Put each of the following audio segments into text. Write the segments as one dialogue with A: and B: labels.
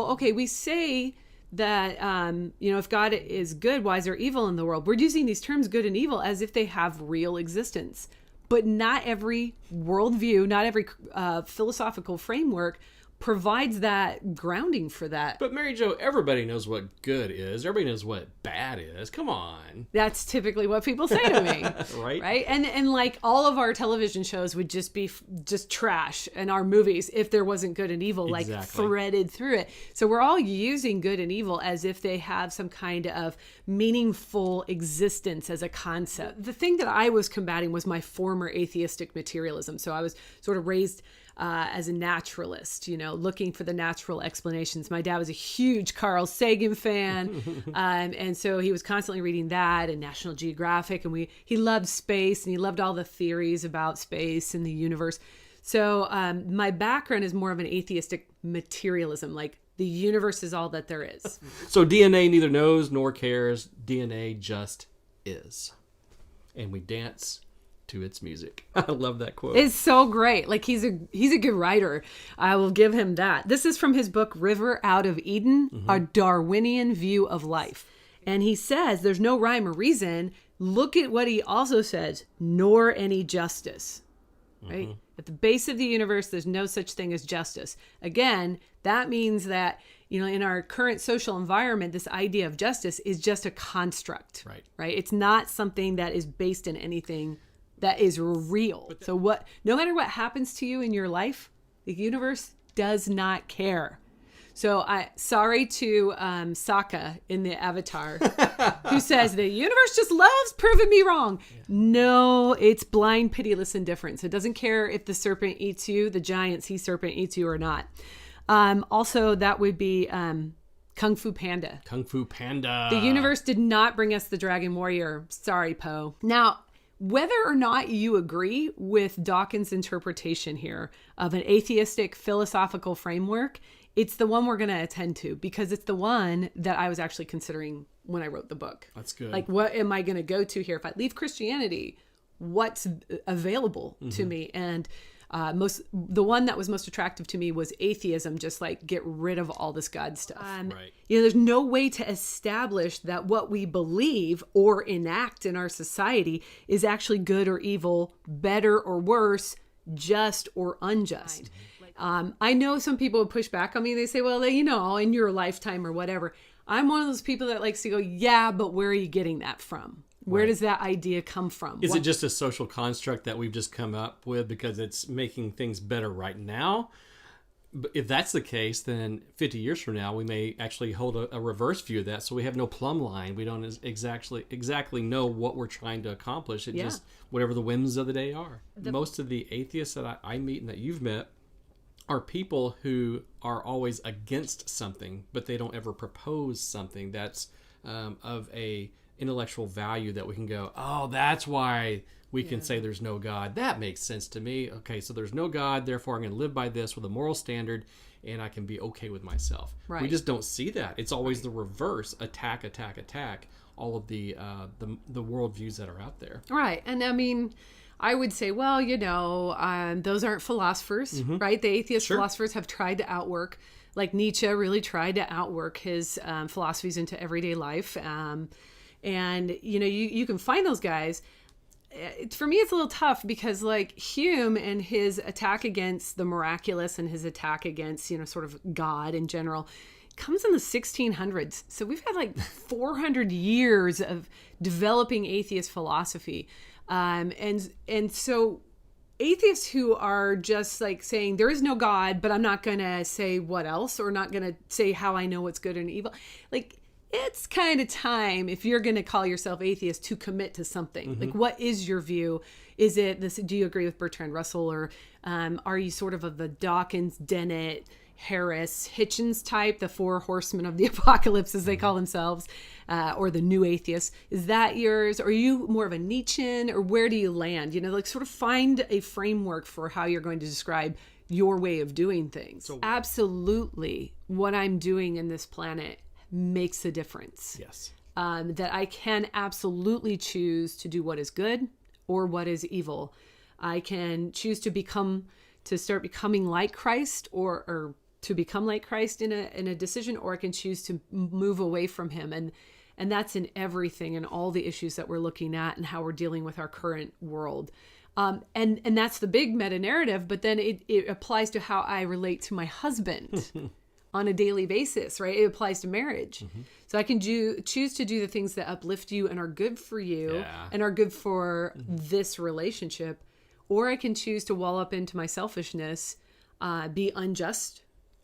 A: well, okay, we say that, if God is good, why is there evil in the world? We're using these terms good and evil as if they have real existence. But not every worldview, not every philosophical framework provides that grounding for that.
B: But Mary Jo, everybody knows what good is. Everybody knows what bad is. Come on.
A: That's typically what people say to me.
B: Right?
A: Right? And like all of our television shows would just be just trash, and our movies if there wasn't good and evil like threaded through it. So we're all using good and evil as if they have some kind of meaningful existence as a concept. The thing that I was combating was my former atheistic materialism. So I was sort of raised as a naturalist, looking for the natural explanations. My dad was a huge Carl Sagan fan. And so he was constantly reading that and National Geographic. And he loved space, and he loved all the theories about space and the universe. So my background is more of an atheistic materialism, like the universe is all that there is.
B: So DNA neither knows nor cares. DNA just is. And we dance to its music. I love that quote.
A: It's so great. Like he's a good writer. I will give him that. This is from his book, River Out of Eden, A Darwinian View of Life. And he says there's no rhyme or reason. Look at what he also says, nor any justice. Right? At the base of the universe, there's no such thing as justice. Again, that means that, in our current social environment, this idea of justice is just a construct. Right? It's not something that is based in anything that is real. So no matter what happens to you in your life, the universe does not care. So sorry to Sokka in the Avatar, who says the universe just loves proving me wrong. Yeah. No, it's blind, pitiless indifference. It doesn't care if the serpent eats you, the giant sea serpent eats you or not. Also, that would be Kung Fu Panda.
B: Kung Fu Panda.
A: The universe did not bring us the Dragon Warrior. Sorry, Poe. Now, whether or not you agree with Dawkins' interpretation here of an atheistic philosophical framework, it's the one we're going to attend to because it's the one that I was actually considering when I wrote the book.
B: That's good.
A: Like, what am I going to go to here? If I leave Christianity, what's available to me? And the one that was most attractive to me was atheism, just like get rid of all this God stuff.
B: Right.
A: There's no way to establish that what we believe or enact in our society is actually good or evil, better or worse, just or unjust. I know some people would push back on me. They say, well, in your lifetime or whatever. I'm one of those people that likes to go, yeah, but where are you getting that from? Where does that idea come from?
B: Is it just a social construct that we've just come up with because it's making things better right now? But if that's the case, then 50 years from now, we may actually hold a reverse view of that. So we have no plumb line. We don't exactly know what we're trying to accomplish. It just whatever the whims of the day are. Most of the atheists that I meet and that you've met are people who are always against something, but they don't ever propose something that's of a intellectual value that we can go, oh, that's why we can say there's no God. That makes sense to me. Okay, so there's no God, therefore I'm going to live by this with a moral standard, and I can be okay with myself. Right. We just don't see that. It's always the reverse, attack, all of the worldviews that are out there.
A: Right, and I mean, I would say, well, those aren't philosophers, right? The atheist philosophers have tried to outwork, like Nietzsche really tried to outwork his philosophies into everyday life. And, you can find those guys. For me, it's a little tough because like Hume and his attack against the miraculous and his attack against, sort of God in general comes in the 1600s. So we've had like 400 years of developing atheist philosophy. And so atheists who are just like saying there is no God, but I'm not going to say what else, or not going to say how I know what's good and evil. Like, it's kind of time, if you're going to call yourself atheist, to commit to something. Like, what is your view? Is it this? Do you agree with Bertrand Russell, or are you sort of the Dawkins, Dennett, Harris, Hitchens type, the four horsemen of the apocalypse, as they call themselves, or the new atheists? Is that yours? Or are you more of a Nietzschean, or where do you land? Sort of find a framework for how you're going to describe your way of doing things. So, absolutely, what I'm doing in this planet makes a difference.
B: Yes.
A: That I can absolutely choose to do what is good or what is evil. I can choose to start becoming like Christ, or to become like Christ in a decision, or I can choose to move away from him. And that's in everything and all the issues that we're looking at and how we're dealing with our current world. And that's the big meta narrative, but then it applies to how I relate to my husband on a daily basis, right? It applies to marriage. So I can choose to do the things that uplift you and are good for you and are good for this relationship, or I can choose to wall up into my selfishness, be unjust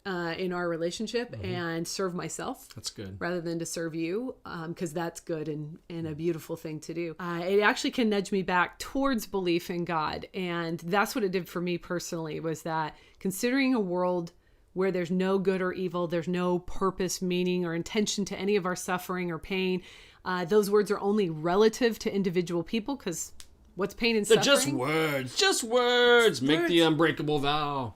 A: in our relationship and serve myself.
B: That's good.
A: Rather than to serve you, because that's good and a beautiful thing to do. It actually can nudge me back towards belief in God. And that's what it did for me personally, was that considering a world where there's no good or evil, there's no purpose, meaning, or intention to any of our suffering or pain. Those words are only relative to individual people, because what's pain and suffering?
B: They're just words. Just words. Make the unbreakable vow.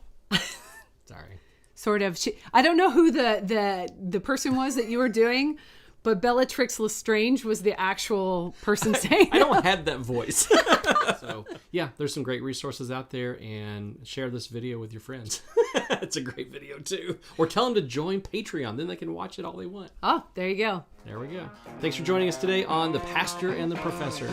B: Sorry.
A: Sort of. I don't know who the person was that you were doing, but Bellatrix Lestrange was the actual person saying
B: I don't have that voice. So, yeah, there's some great resources out there, and share this video with your friends. It's a great video, too. Or tell them to join Patreon. Then they can watch it all they want.
A: Oh, there you go.
B: There we go. Thanks for joining us today on The Pastor and the Professor.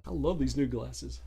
B: I love these new glasses.